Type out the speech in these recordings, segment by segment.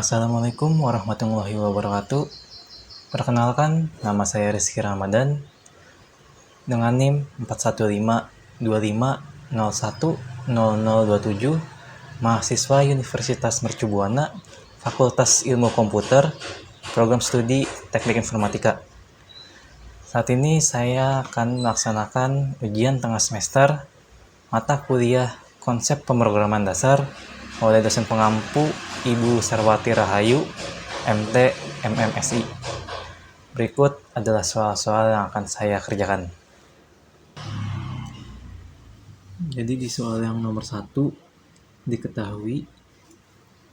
Assalamualaikum warahmatullahi wabarakatuh. Perkenalkan, nama saya Rizky Ramadan dengan NIM 41525010027, mahasiswa Universitas Mercu Buana, Fakultas Ilmu Komputer, Program Studi Teknik Informatika. Saat ini saya akan melaksanakan ujian tengah semester mata kuliah Konsep Pemrograman Dasar oleh dosen pengampu Ibu Sarwati Rahayu, MT MMSI. Berikut adalah soal-soal yang akan saya kerjakan. Jadi di soal yang nomor 1, diketahui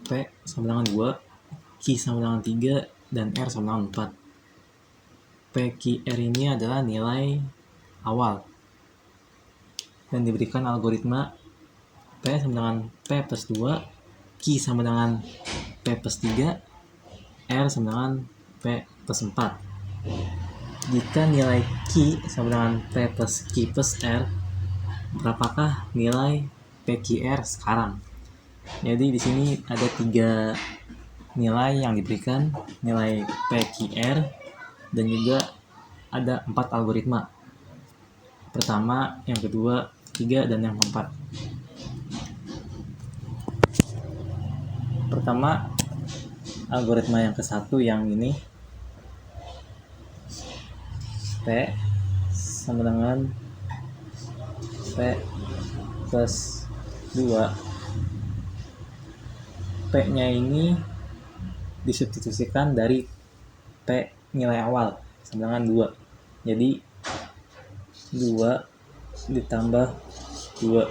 P sama dengan 2, Q sama dengan 3, dan R sama dengan 4. P, Q, R ini adalah nilai awal. Dan diberikan algoritma P sama dengan P plus 2, Q sama dengan P plus 3, R sama dengan P plus 4. Jika nilai Q sama dengan P plus Q plus R, berapakah nilai PQR sekarang? Jadi di sini ada 3 nilai yang diberikan, nilai PQR, dan juga ada 4 algoritma. Pertama, yang kedua, 3, dan yang keempat. Pertama, algoritma yang ke-1 yang ini, P sama dengan P plus 2. P-nya ini disubstitusikan dari P nilai awal sama dengan 2. Jadi 2 ditambah 2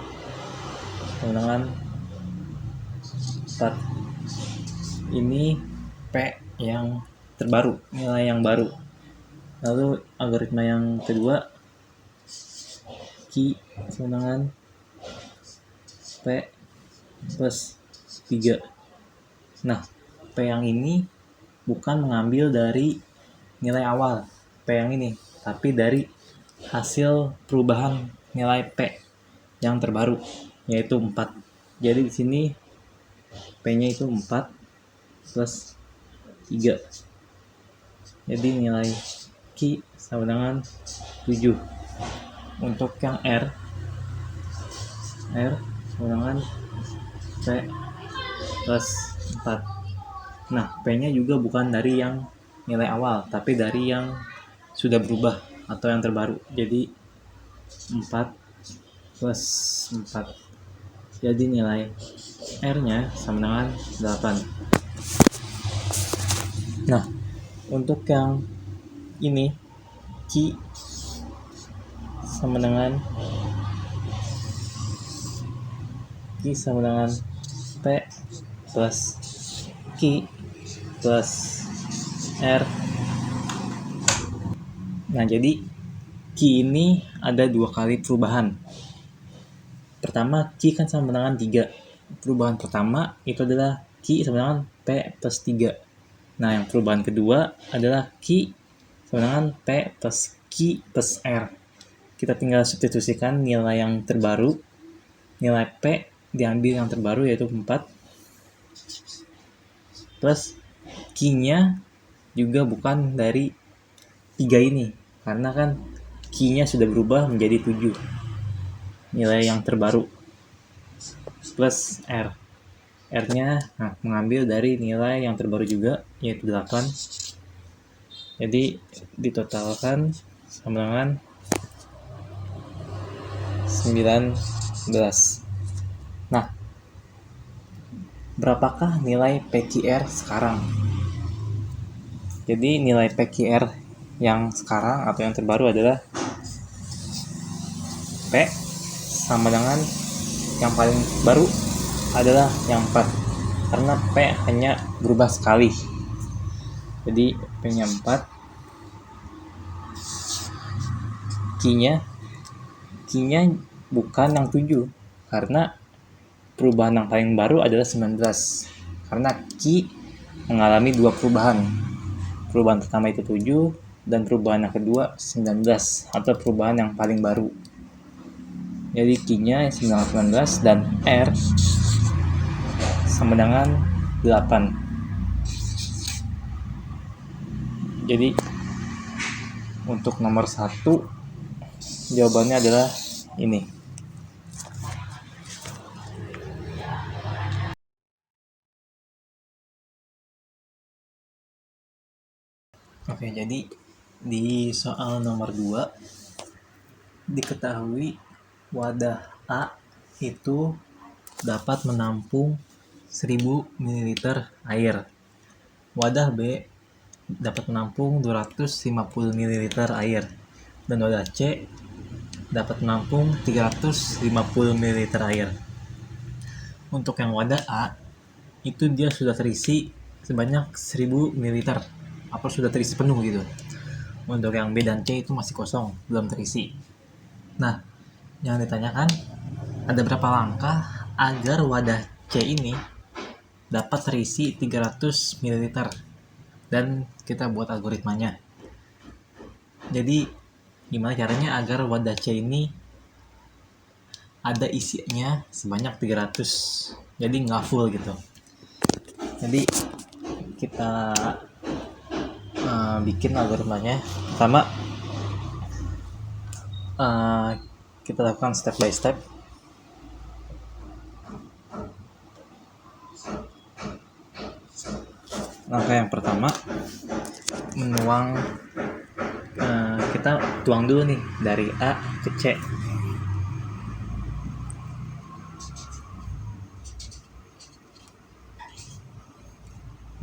sama dengan 4. Ini P yang terbaru, nilai yang baru. Lalu algoritma yang kedua, Q sama dengan P plus 3. Nah, P yang ini bukan mengambil dari nilai awal P yang ini, tapi dari hasil perubahan nilai P yang terbaru, yaitu 4. Jadi di sini P-nya itu 4 plus 3. Jadi nilai Q sama dengan 7. Untuk yang R sama dengan P plus 4. Nah, P-nya juga bukan dari yang nilai awal, tapi dari yang sudah berubah atau yang terbaru. Jadi 4 plus 4. Jadi nilai R-nya sama dengan 8. Nah, untuk yang ini, Q sama dengan P plus Q plus R. Nah, jadi Q ini ada 2 kali perubahan. Pertama, Q kan sama dengan 3. Perubahan pertama itu adalah Q sama dengan P plus 3. Nah, yang perubahan kedua adalah Q sama dengan P plus Q plus R. Kita tinggal substitusikan nilai yang terbaru. Nilai P diambil yang terbaru, yaitu 4. Plus Q-nya juga bukan dari 3 ini, karena kan Q-nya sudah berubah menjadi 7. Nilai yang terbaru. Plus R. R-nya mengambil dari nilai yang terbaru juga, yaitu 8. Jadi ditotalkan sama dengan 19. Nah, berapakah nilai PQR sekarang? Jadi nilai PQR yang sekarang atau yang terbaru adalah P sama dengan yang paling baru adalah yang 4, karena P hanya berubah sekali. Jadi P-nya 4. Q-nya bukan yang 7, karena perubahan yang paling baru adalah 19. Karena Q mengalami 2 perubahan. Perubahan pertama itu 7, dan perubahan yang kedua 19, atau perubahan yang paling baru. Jadi Q-nya 19 dan R sama dengan 8. Jadi untuk nomor 1 jawabannya adalah ini. Oke, jadi di soal nomor 2 diketahui wadah A itu dapat menampung 1000 ml air. Wadah B dapat menampung 250 ml air. Dan wadah C dapat menampung 350 ml air. Untuk yang wadah A itu dia sudah terisi sebanyak 1000 ml atau sudah terisi penuh gitu. Untuk yang B dan C itu masih kosong, belum terisi. Nah, yang ditanyakan ada berapa langkah agar wadah C ini dapat terisi 300 ml dan kita buat algoritmanya. Jadi gimana caranya agar wadah C ini ada isinya sebanyak 300, jadi nggak full gitu. Jadi kita bikin algoritmanya. Pertama kita lakukan step by step. Langkah yang pertama menuang, kita tuang dulu nih dari A ke C.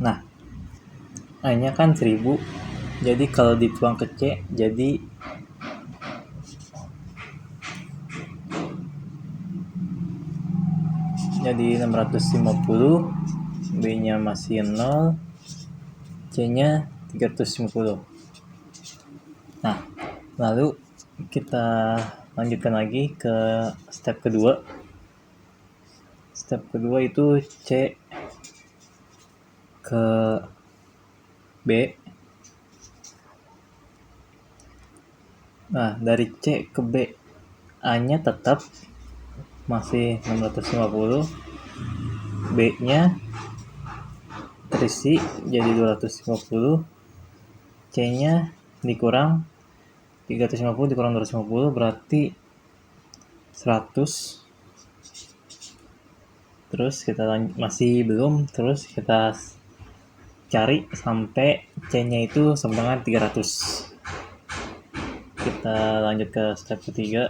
Nah, A-nya kan 1000, jadi kalau dituang ke C jadi 650, B-nya masih 0, C-nya 350. Nah, lalu kita lanjutkan lagi ke step kedua. Step kedua itu C ke B. Nah, dari C ke B, A-nya tetap masih 650, B-nya terisi jadi 250, C-nya dikurang 350 dikurang 250 berarti 100. Terus kita masih belum, terus kita cari sampai C-nya itu sama dengan 300. Kita lanjut ke step ketiga.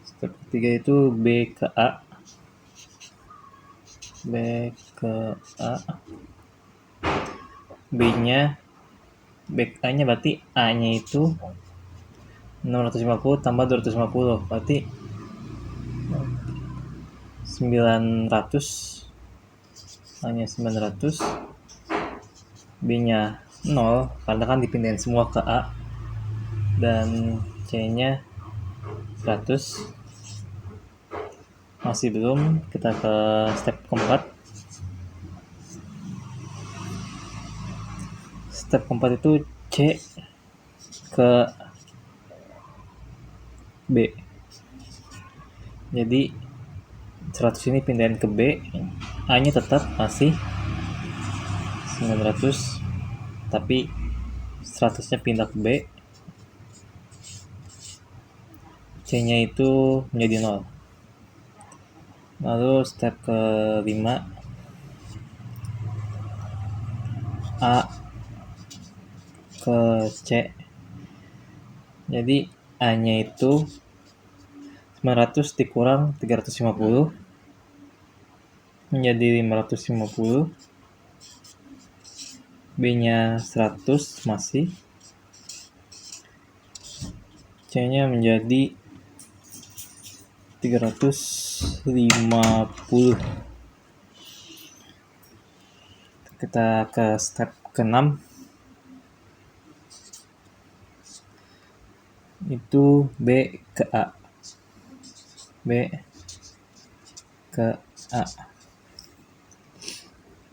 Step ketiga itu B ke A. B ke A. B-nya, A-nya berarti A-nya itu 650 tambah 250 berarti 900. A-nya 900, B-nya 0 karena kan dipindahin semua ke A, dan C-nya 100. Masih belum, kita ke step keempat. Step keempat itu C ke B. Jadi 100 ini pindahin ke B, A-nya tetap masih 900, tapi 100-nya pindah ke B, C-nya itu menjadi 0. Lalu step kelima, A ke C. Jadi A-nya itu 900 dikurang 350 menjadi 550. B-nya 100 masih. C-nya menjadi 350. Kita ke step ke-6. Itu B ke A. B ke A.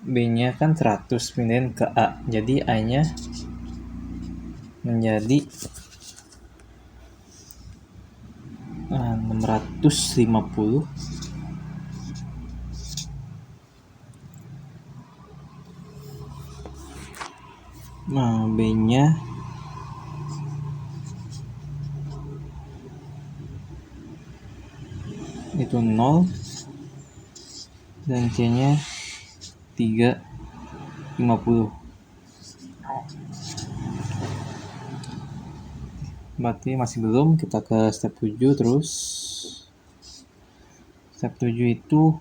B-nya kan 100 pindahin ke A. Jadi A-nya menjadi 650. B-nya itu 0 dan C-nya 350. Berarti masih belum, kita ke step 7 terus. Step 7 itu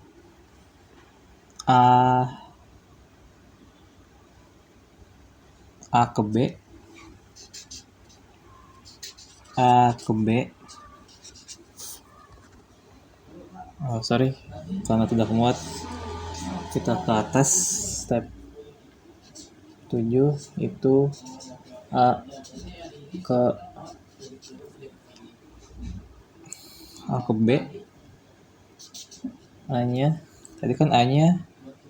A ke B karena tidak muat, kita ke atas. Step 7 itu A ke B, A-nya tadi kan A-nya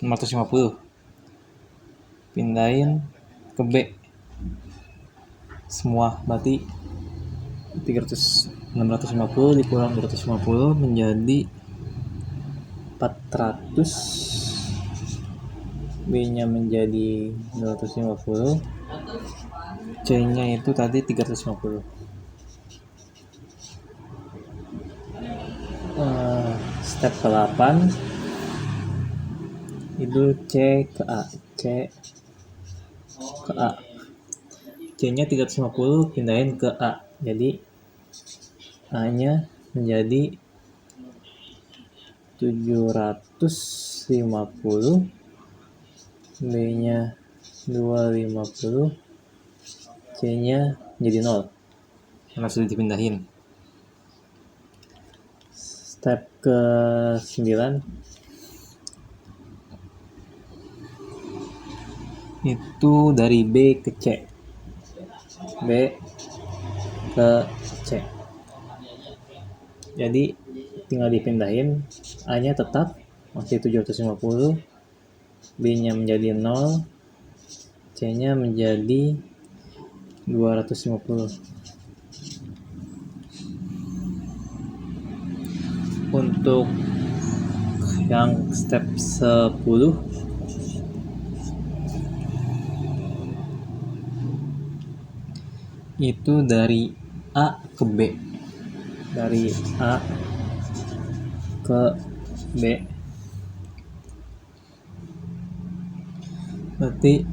650, pindahin ke B semua, berarti 650 dikurang 250 menjadi 400, B-nya menjadi 250, C-nya itu tadi 350. Step ke-8 itu C ke A. C-nya 350 pindahin ke A, jadi A-nya menjadi 750, B-nya 250, C-nya jadi 0 karena sudah dipindahin. Step ke-9 itu dari B ke C. Jadi tinggal dipindahin, A-nya tetap masih 750, B-nya menjadi 0, C-nya menjadi 250. Untuk yang step 10 itu dari A ke B. Dari A ke B. Berarti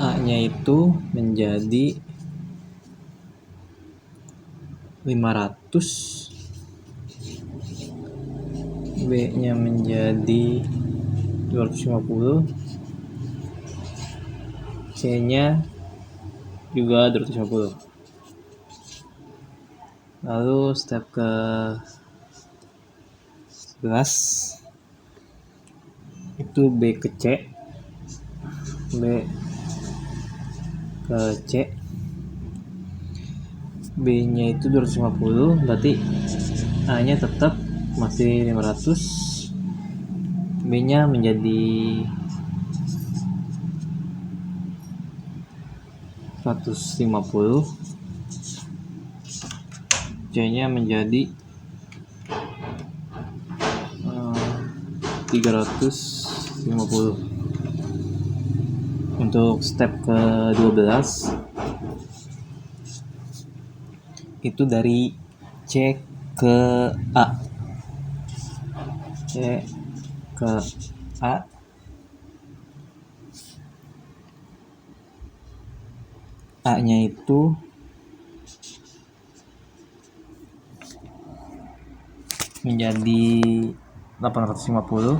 A-nya itu menjadi 500, B-nya menjadi 250, C-nya juga 250. Lalu step ke 11 itu B ke C. B-nya itu 250, berarti A-nya tetap masih 500, B-nya menjadi 150, C-nya menjadi 350. Untuk step ke-12 itu dari C ke A. A-nya itu menjadi 850,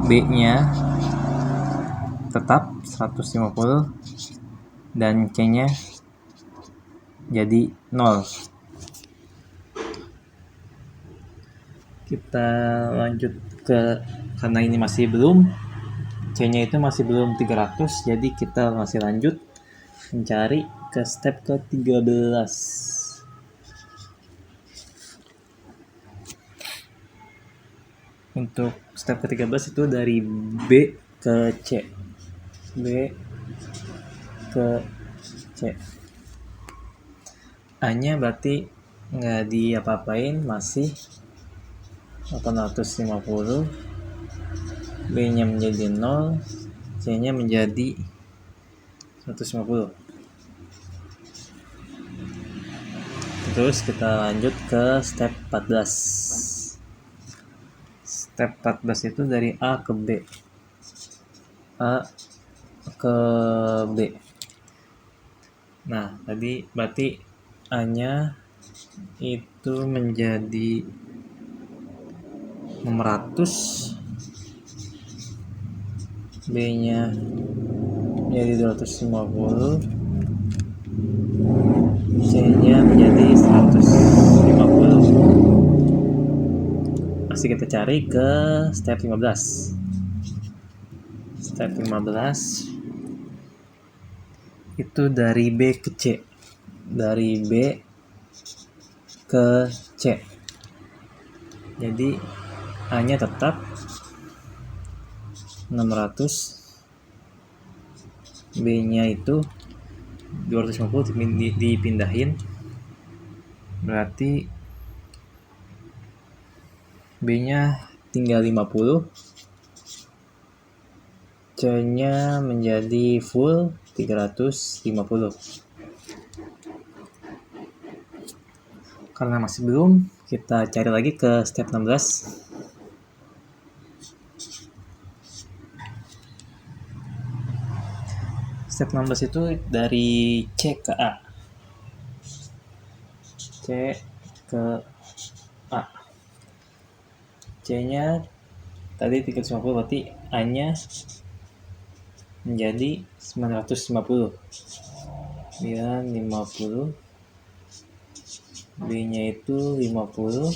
B-nya tetap 150 dan C-nya jadi 0. Kita lanjut karena ini masih belum, C-nya itu masih belum 300, jadi kita masih lanjut mencari ke step ke-13. Untuk step ke-13 itu dari B ke C. A-nya berarti nggak diapa-apain, masih 850, B-nya menjadi 0, C-nya menjadi 150. Terus kita lanjut ke step 14. Step 14 itu dari A ke B. A ke B. Nah, tadi berarti A-nya itu menjadi 600, B-nya menjadi 250, C-nya menjadi 150. Masih kita cari ke step 15. Step 15 itu dari B ke C. Dari B ke C. Jadi A-nya tetap 600, B-nya itu 250 dipindahin, berarti B-nya tinggal 50, C-nya menjadi full 350. Karena masih belum, kita cari lagi ke step 16. Step 16 itu dari C ke A. C ke A. C-nya tadi 350, berarti A-nya menjadi 950. 950. B-nya itu 50.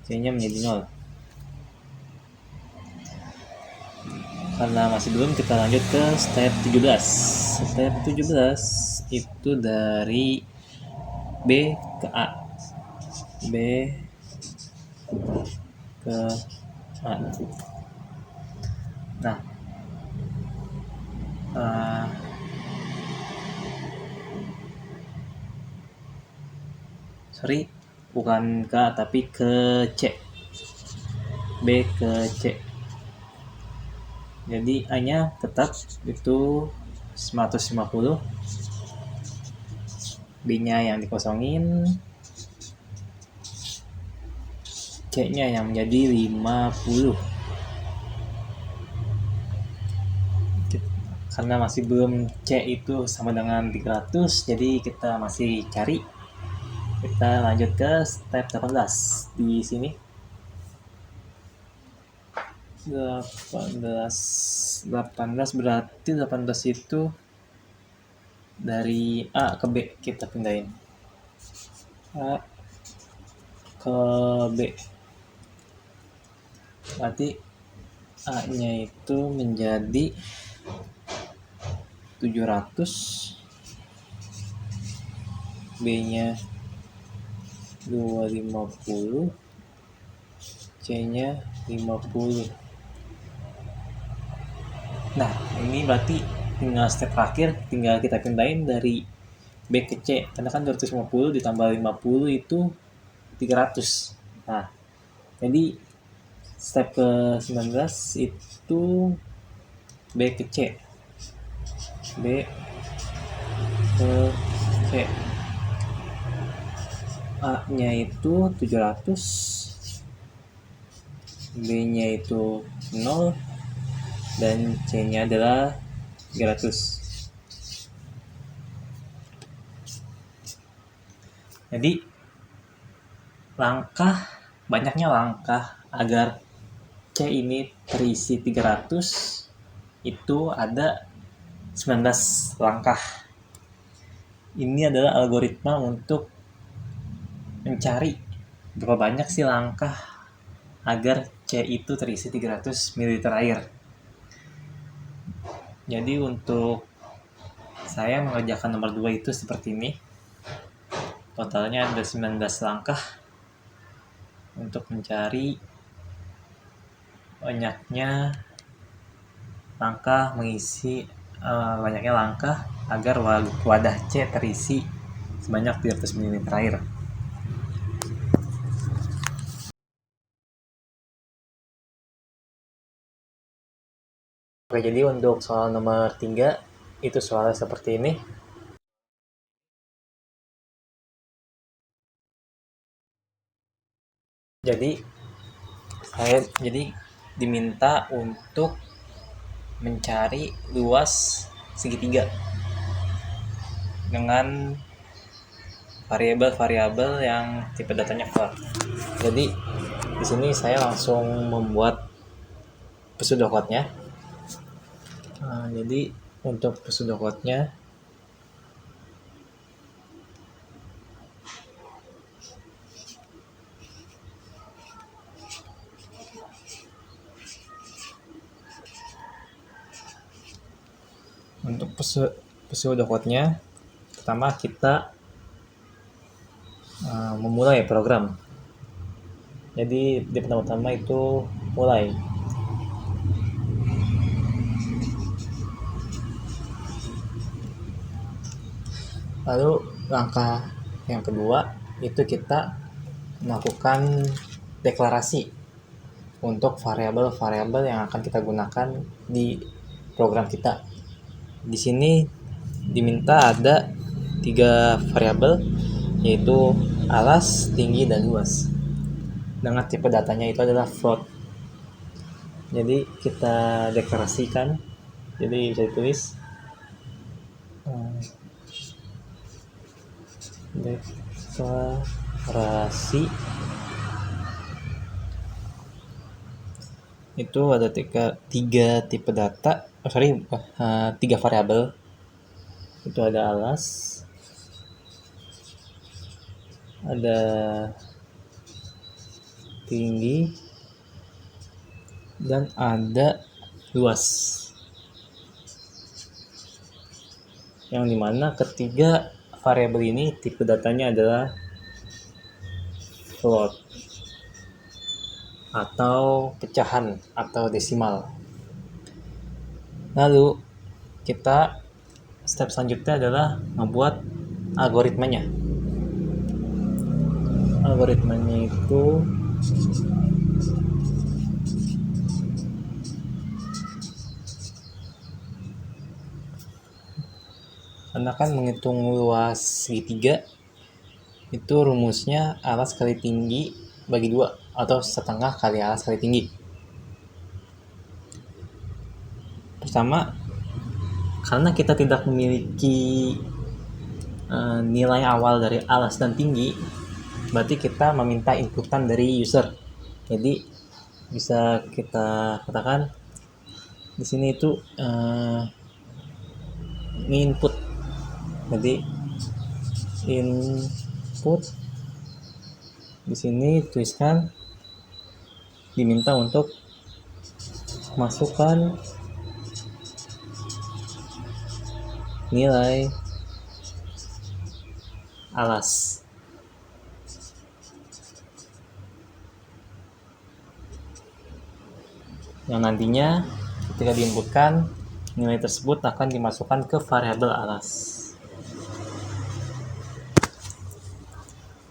C-nya menjadi 0. Karena masih belum, kita lanjut ke step 17. Step 17 itu dari B ke A. B ke A. Nah, bukan ke A tapi ke C. B ke C. Jadi A-nya tetap itu 950. B-nya yang dikosongin, C-nya yang menjadi 50. Karena masih belum C itu sama dengan 300, jadi kita masih cari. Kita lanjut ke step 18 di sini. 18 berarti 18 itu dari A ke B kita pindahin. A ke B. Berarti A-nya itu menjadi 700, B-nya 250, C-nya 50. Nah, ini berarti tinggal step terakhir, tinggal kita pindahin dari B ke C. Karena kan 250 ditambah 50 itu 300. Nah, jadi step ke 19 itu B ke C. B ke C. A-nya itu 700, B-nya itu 0, dan C-nya adalah 300. Jadi banyaknya langkah agar C ini terisi 300 itu ada 19 langkah. Ini adalah algoritma untuk mencari berapa banyak sih langkah agar C itu terisi 300 ml air. Jadi untuk saya mengerjakan nomor 2 itu seperti ini. Totalnya ada 19 langkah untuk mencari banyaknya langkah agar wadah C terisi sebanyak 300 ml air. Oke, jadi untuk soal nomor 3 itu soalnya seperti ini. Jadi saya diminta untuk mencari luas segitiga dengan variabel-variabel yang tipe datanya for. Jadi di sini saya langsung membuat pseudocode-nya. Jadi untuk pseudocode-nya pertama kita memulai program. Jadi di pertama-tama itu mulai. Lalu langkah yang kedua itu kita melakukan deklarasi untuk variabel-variabel yang akan kita gunakan di program kita. Di sini diminta ada 3 variabel, yaitu alas, tinggi, dan luas. Dengan tipe datanya itu adalah float. Jadi kita deklarasikan. Jadi bisa ditulis deklarasi itu ada tiga tipe data, tiga variabel. Itu ada alas, ada tinggi, dan ada luas. Yang dimana ketiga variabel ini tipe datanya adalah float atau pecahan atau desimal. Lalu kita step selanjutnya adalah membuat algoritmanya. Algoritmanya itu karena kan menghitung luas segitiga itu rumusnya alas kali tinggi bagi 2 atau setengah kali alas kali tinggi. Pertama, karena kita tidak memiliki nilai awal dari alas dan tinggi, berarti kita meminta inputan dari user. Jadi bisa kita katakan di sini itu input. Jadi input di sini tuliskan diminta untuk masukkan nilai alas. Yang nantinya ketika diinputkan, nilai tersebut akan dimasukkan ke variabel alas.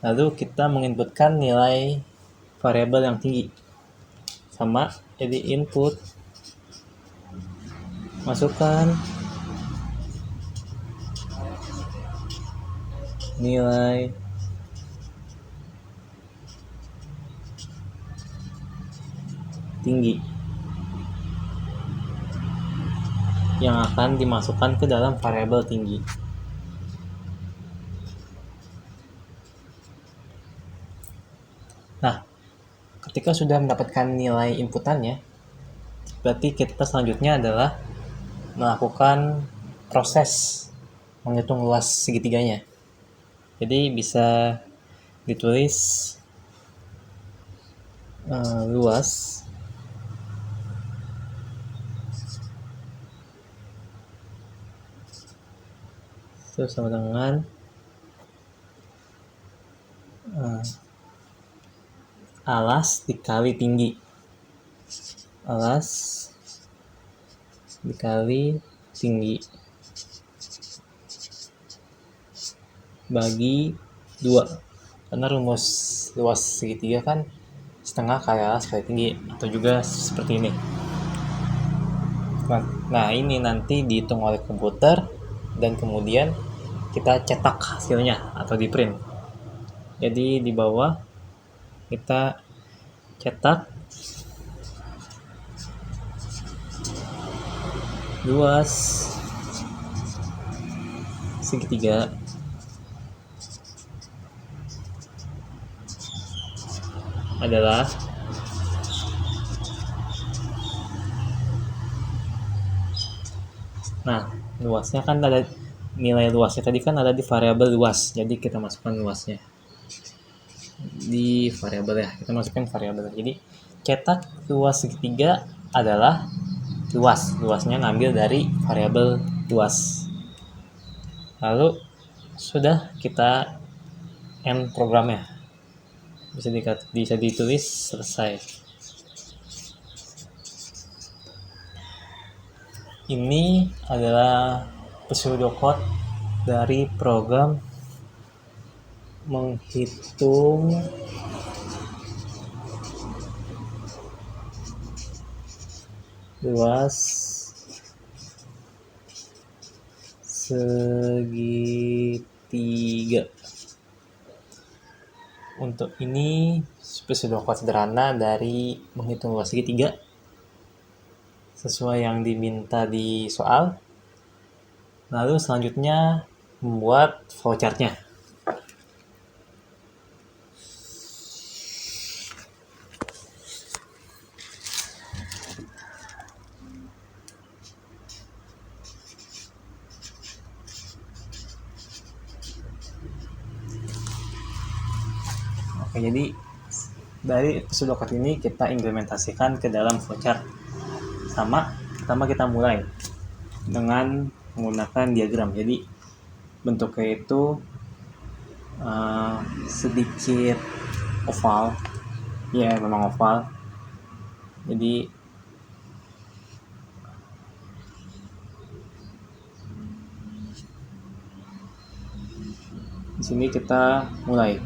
Lalu kita menginputkan nilai variabel yang tinggi. Sama, jadi input masukkan nilai tinggi yang akan dimasukkan ke dalam variabel tinggi. Nah, ketika sudah mendapatkan nilai inputannya, berarti kita selanjutnya adalah melakukan proses menghitung luas segitiganya. Jadi bisa ditulis luas itu sama dengan alas dikali tinggi. Alas dikali tinggi bagi 2. Karena rumus luas segitiga kan setengah kali alas kali tinggi, atau juga seperti ini. Nah, ini nanti dihitung oleh komputer dan kemudian kita cetak hasilnya atau di print. Jadi di bawah kita cetak luas segitiga adalah luasnya kan ada nilai luasnya tadi kan ada di variabel luas. Jadi kita masukkan luasnya di variabel ya. Kita masukkan variabel. Jadi cetak luas segitiga adalah luasnya ngambil dari variabel luas. Lalu sudah kita end programnya, bisa ditulis selesai. Ini adalah pseudocode dari program menghitung luas segitiga. Untuk ini pseudocode sederhana dari menghitung luas segitiga sesuai yang diminta di soal. Lalu selanjutnya membuat flowchart-nya. Oke, jadi dari pseudocode ini kita implementasikan ke dalam flowchart. Pertama kita mulai dengan menggunakan diagram. Jadi bentuknya itu sedikit oval. Ya, memang oval. Jadi di sini kita mulai.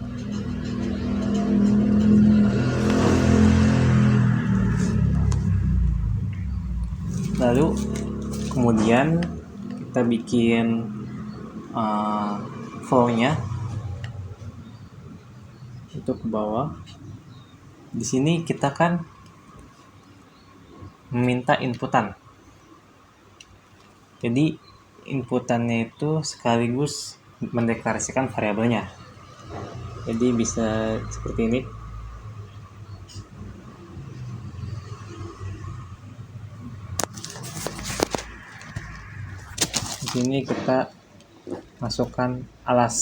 Lalu kemudian kita bikin flow-nya itu ke bawah. Di sini kita kan meminta inputan. Jadi inputannya itu sekaligus mendeklarasikan variabelnya. Jadi bisa seperti ini. Di sini kita masukkan alas.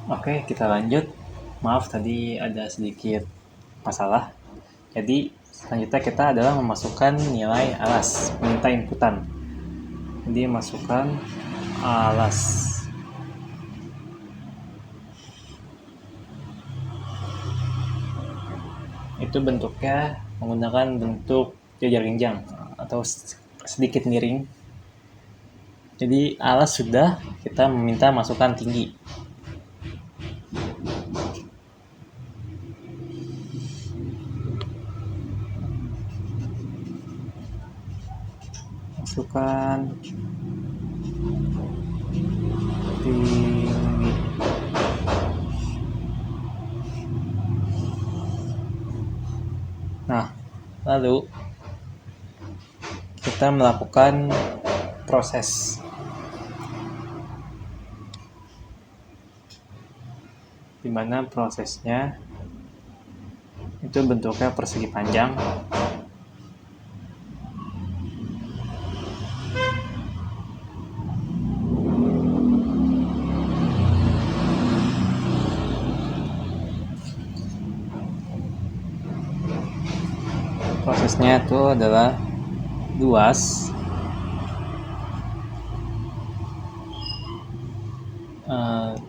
Oke, kita lanjut. Maaf tadi ada sedikit masalah. Jadi selanjutnya kita adalah memasukkan nilai alas, meminta inputan. Jadi masukkan alas. Itu bentuknya menggunakan bentuk jajar genjang atau sedikit miring. Jadi alas sudah, kita meminta masukan tinggi. Masukkan tinggi. Nah, lalu kita melakukan proses. Di mana prosesnya itu bentuknya persegi panjang. Prosesnya itu adalah luas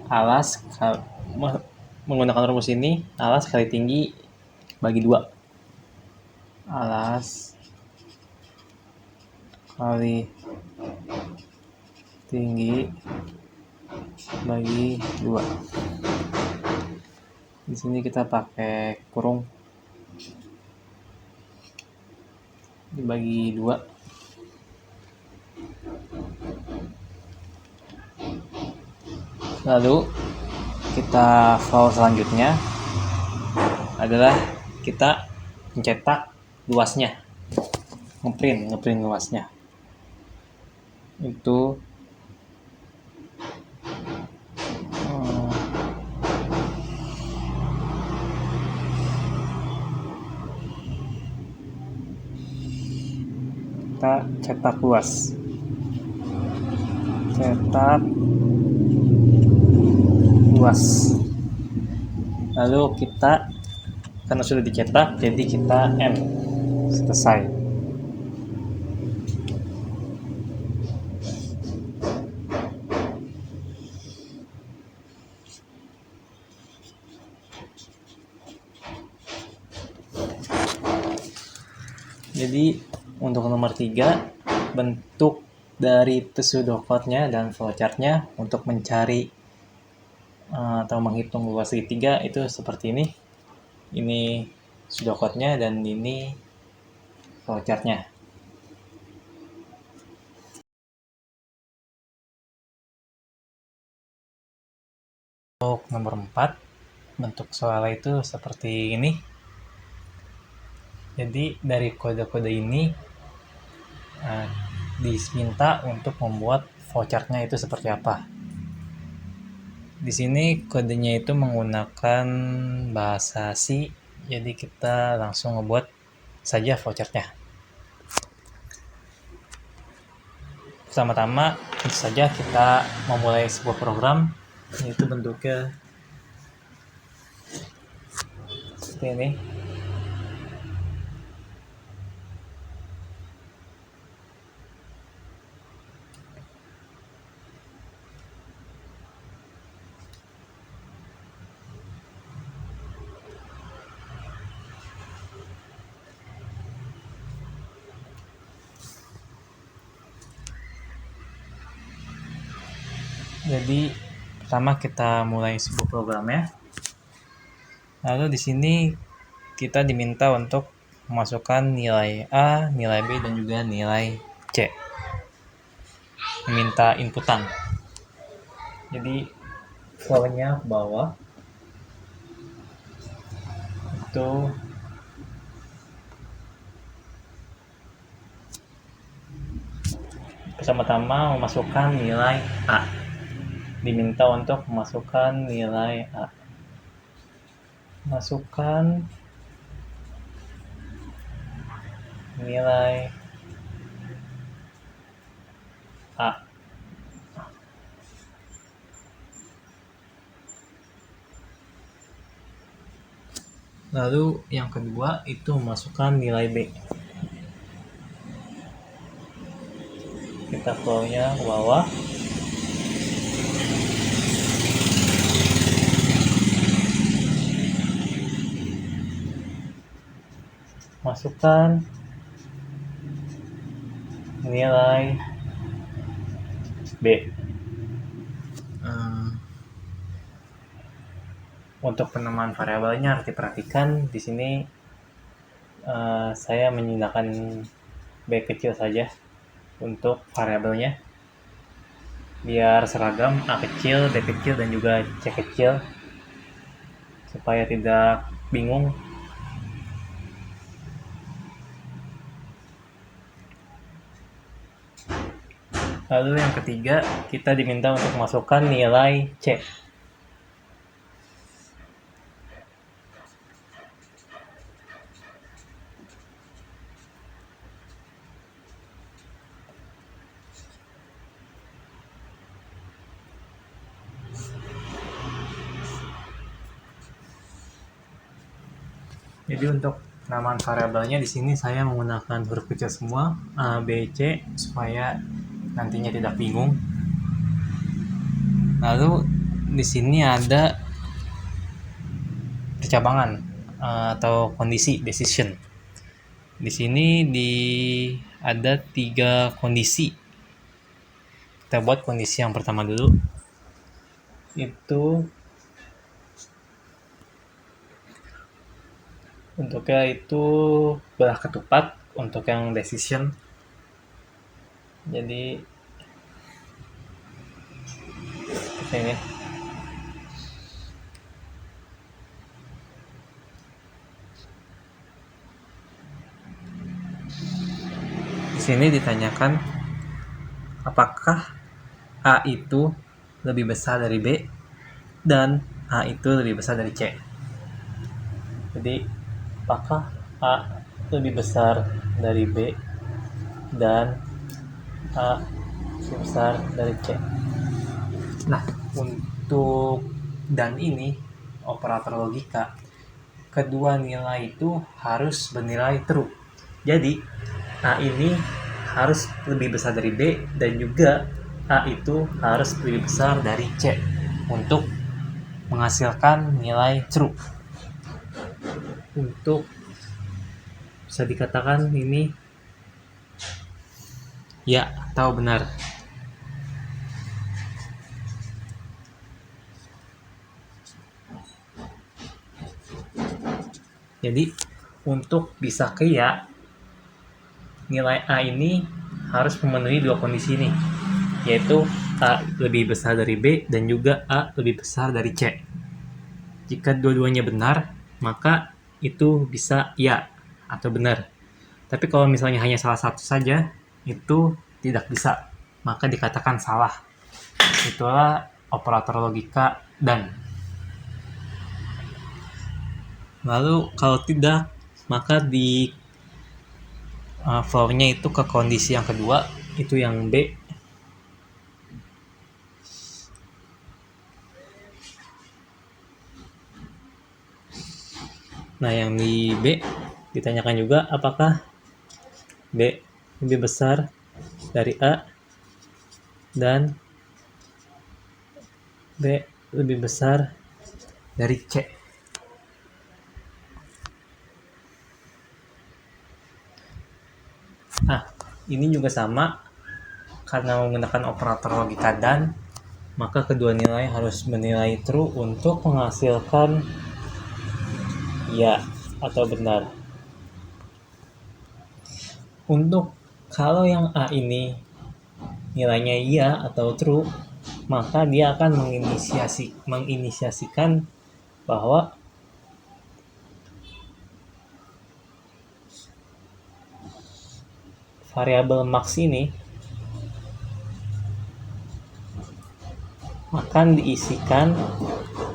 alas menggunakan rumus ini, alas kali tinggi bagi 2. Alas kali tinggi bagi 2. Di sini kita pakai kurung dibagi 2. Lalu kita flow selanjutnya adalah kita mencetak luasnya, ngeprint luasnya. Itu kita cetak luas, lalu kita karena sudah dicetak jadi kita M, selesai. Jadi untuk nomor 3, bentuk dari pseudocode-nya dan flowchart-nya untuk mencari atau menghitung luas segitiga itu seperti ini. Ini pseudocode-nya dan ini flowchart-nya. Untuk nomor 4, bentuk soalnya itu seperti ini. Jadi dari kode-kode ini diminta untuk membuat flowchart-nya itu seperti apa. Di sini kodenya itu menggunakan bahasa C, jadi kita langsung ngebuat saja flowchart-nya. Pertama-tama tentu saja kita memulai sebuah program, yaitu bentuknya seperti ini. Jadi pertama kita mulai sebuah programnya. Lalu di sini kita diminta untuk memasukkan nilai A, nilai B, dan juga nilai C. Meminta inputan. Jadi flow-nya ke bawah. Itu pertama-tama memasukkan nilai A. Diminta untuk memasukkan nilai A. Masukkan nilai A. Lalu yang kedua itu memasukkan nilai B. Kita flow-nya ke bawah. Masukkan nilai B. Untuk penamaan variabelnya harus diperhatikan. Di sini saya menggunakan B kecil saja untuk variabelnya, biar seragam A kecil, B kecil, dan juga C kecil, supaya tidak bingung. Lalu yang ketiga, kita diminta untuk masukkan nilai C. Jadi untuk penamaan variabelnya di sini saya menggunakan huruf kecil semua, A, B, C, supaya nantinya tidak bingung. Lalu di sini ada percabangan atau kondisi, decision. Di sini ada 3 kondisi. Kita buat kondisi yang pertama dulu. Itu untuknya itu belah ketupat untuk yang decision. Jadi ini di sini ditanyakan apakah A itu lebih besar dari B dan A itu lebih besar dari C. Jadi apakah A lebih besar dari B dan A lebih besar dari C. Nah, untuk dan ini operator logika, kedua nilai itu harus bernilai true. Jadi A ini harus lebih besar dari B dan juga A itu harus lebih besar dari C untuk menghasilkan nilai true. Untuk bisa dikatakan ini ya atau benar. Jadi untuk bisa ke ya, nilai A ini harus memenuhi dua kondisi ini, yaitu A lebih besar dari B dan juga A lebih besar dari C. Jika dua-duanya benar, maka itu bisa ya atau benar. Tapi kalau misalnya hanya salah satu saja, itu tidak bisa, maka dikatakan salah. Itulah operator logika dan. Lalu kalau tidak, maka di flow-nya itu ke kondisi yang kedua, itu yang B. Nah, yang di B ditanyakan juga apakah B lebih besar dari A dan B lebih besar dari C. Nah, ini juga sama, karena menggunakan operator logika dan, maka kedua nilai harus bernilai true untuk menghasilkan ya atau benar. Untuk kalau yang A ini nilainya iya atau true, maka dia akan menginisiasikan bahwa variabel max ini akan diisikan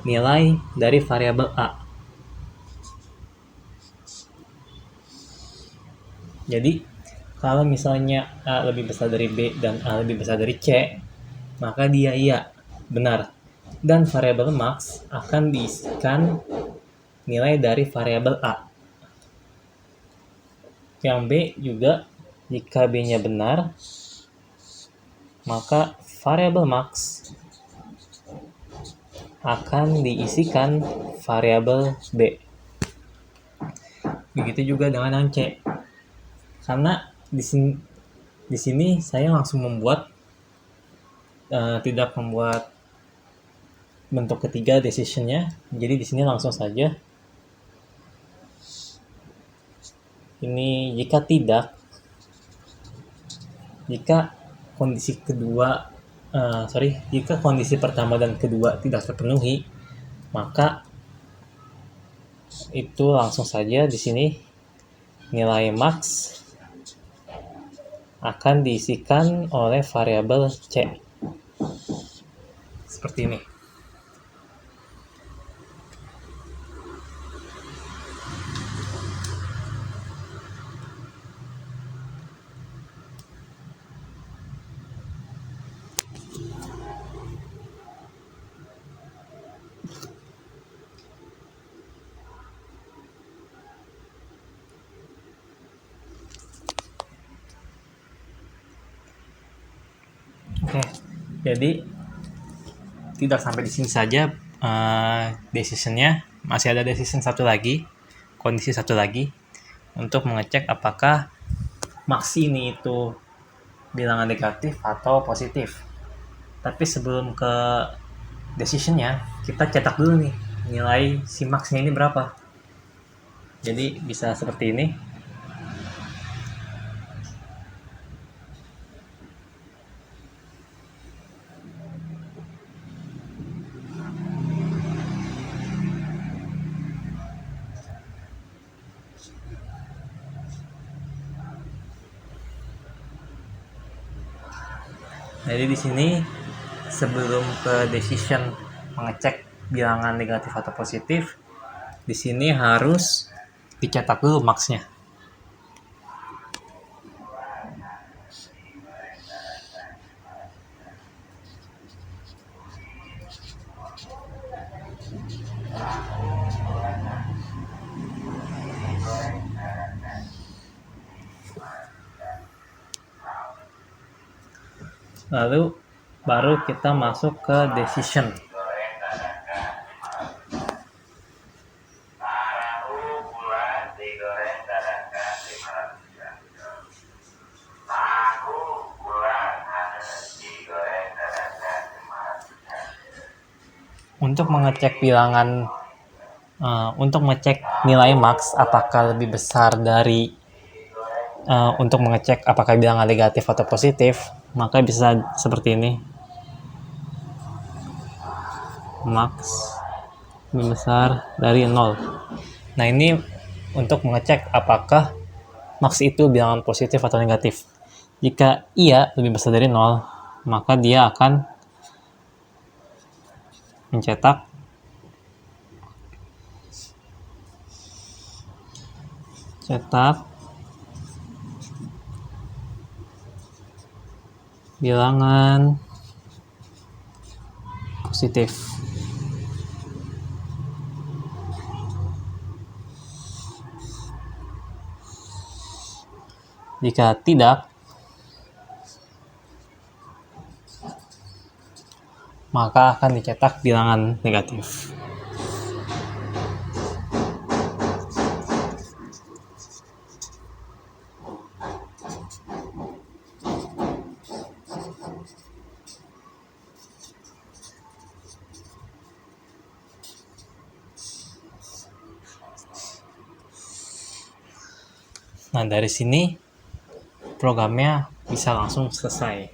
nilai dari variabel A. Jadi kalau misalnya A lebih besar dari B dan A lebih besar dari C, maka dia iya, benar. Dan variabel max akan diisikan nilai dari variabel A. Yang B juga, jika B-nya benar, maka variabel max akan diisikan variabel B. Begitu juga dengan yang C. Karena di sini saya langsung membuat tidak membuat bentuk ketiga decision-nya. Jadi di sini langsung saja. Ini jika kondisi jika kondisi pertama dan kedua tidak terpenuhi, maka itu langsung saja di sini nilai max akan diisikan oleh variabel C. Seperti ini. Oke, jadi tidak sampai di sini saja decision-nya. Masih ada decision satu lagi, kondisi satu lagi. untuk mengecek apakah max ini itu bilangan negatif atau positif. Tapi sebelum ke decisionnya, kita cetak dulu nih nilai si maxnya ini berapa. Jadi bisa seperti ini. Jadi di sini sebelum ke decision mengecek bilangan negatif atau positif, di sini harus dicetak dulu maxnya. Lalu baru kita masuk ke decision. Untuk mengecek bilangan, untuk mengecek nilai max apakah lebih besar dari untuk mengecek apakah bilangan negatif atau positif, maka bisa seperti ini. Max lebih besar dari 0. Nah, ini untuk mengecek apakah max itu bilangan positif atau negatif. Jika iya lebih besar dari 0, maka dia akan mencetak bilangan positif. Jika tidak, maka akan dicetak bilangan negatif. Nah, dari sini programnya bisa langsung selesai.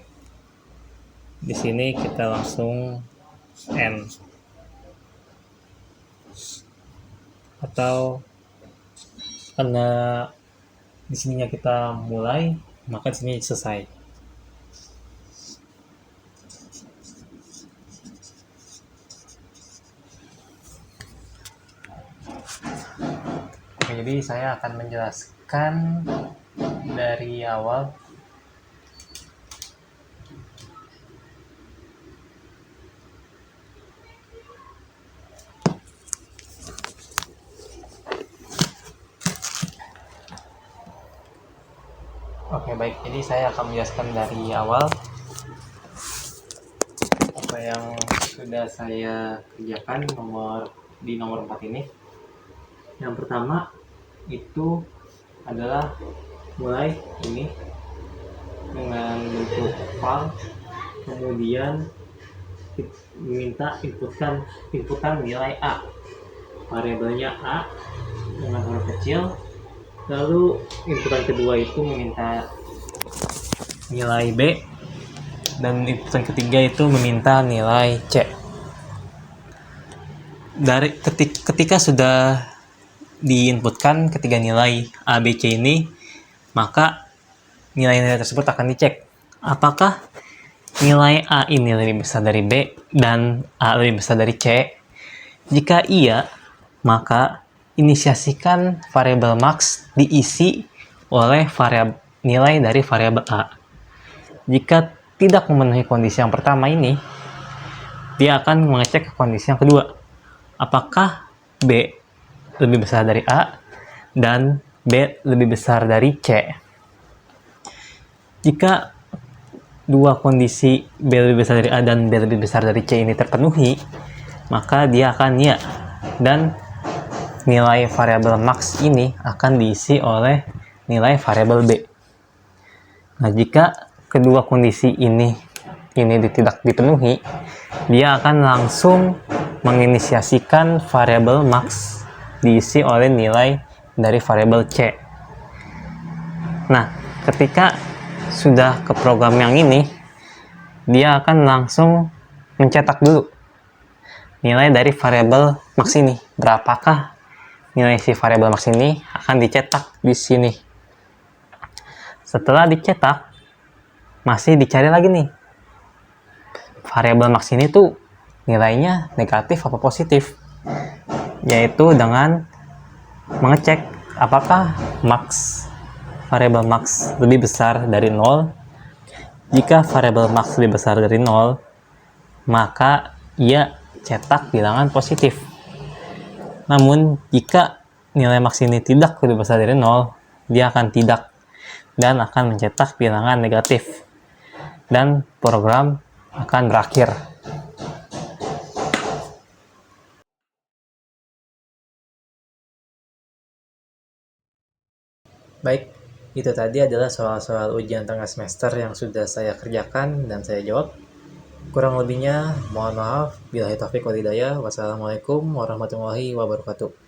Di sini kita langsung end. Atau karena di sininya kita mulai, maka di sini selesai. Oke, jadi saya akan menjelaskan dari awal. Oke, baik. Jadi saya akan menjelaskan dari awal apa yang sudah saya kerjakan di nomor 4 ini. Yang pertama itu adalah mulai ini dengan bentuk file, kemudian meminta inputan nilai A, variabelnya A dengan huruf kecil. Lalu inputan kedua itu meminta nilai B, dan inputan ketiga itu meminta nilai C. Dari ketika sudah diinputkan ketiga nilai A, B, C ini, maka nilai-nilai tersebut akan dicek apakah nilai A ini lebih besar dari B dan A lebih besar dari C. Jika iya, maka inisiasikan variabel max diisi oleh nilai dari variabel A. Jika tidak memenuhi kondisi yang pertama ini, dia akan mengecek kondisi yang kedua. Apakah B lebih besar dari A dan B lebih besar dari C. Jika dua kondisi B lebih besar dari A dan B lebih besar dari C ini terpenuhi, maka dia akan ya. Dan nilai variabel max ini akan diisi oleh nilai variabel B. Nah, jika kedua kondisi ini tidak dipenuhi, dia akan langsung menginisiasikan variabel max diisi oleh nilai dari variabel C. Nah, ketika sudah ke program yang ini, dia akan langsung mencetak dulu nilai dari variabel max ini. Berapakah nilai si variabel max ini akan dicetak di sini. Setelah dicetak, masih dicari lagi nih. Variabel max ini tuh nilainya negatif apa positif. Yaitu dengan mengecek apakah variabel max lebih besar dari 0. Jika variabel max lebih besar dari 0, maka ia cetak bilangan positif. Namun, jika nilai max ini tidak lebih besar dari 0, dia akan tidak dan akan mencetak bilangan negatif. Dan program akan berakhir. Baik, itu tadi adalah soal-soal ujian tengah semester yang sudah saya kerjakan dan saya jawab. Kurang lebihnya, mohon maaf. Billahi taufiq wal hidayah. Wassalamualaikum warahmatullahi wabarakatuh.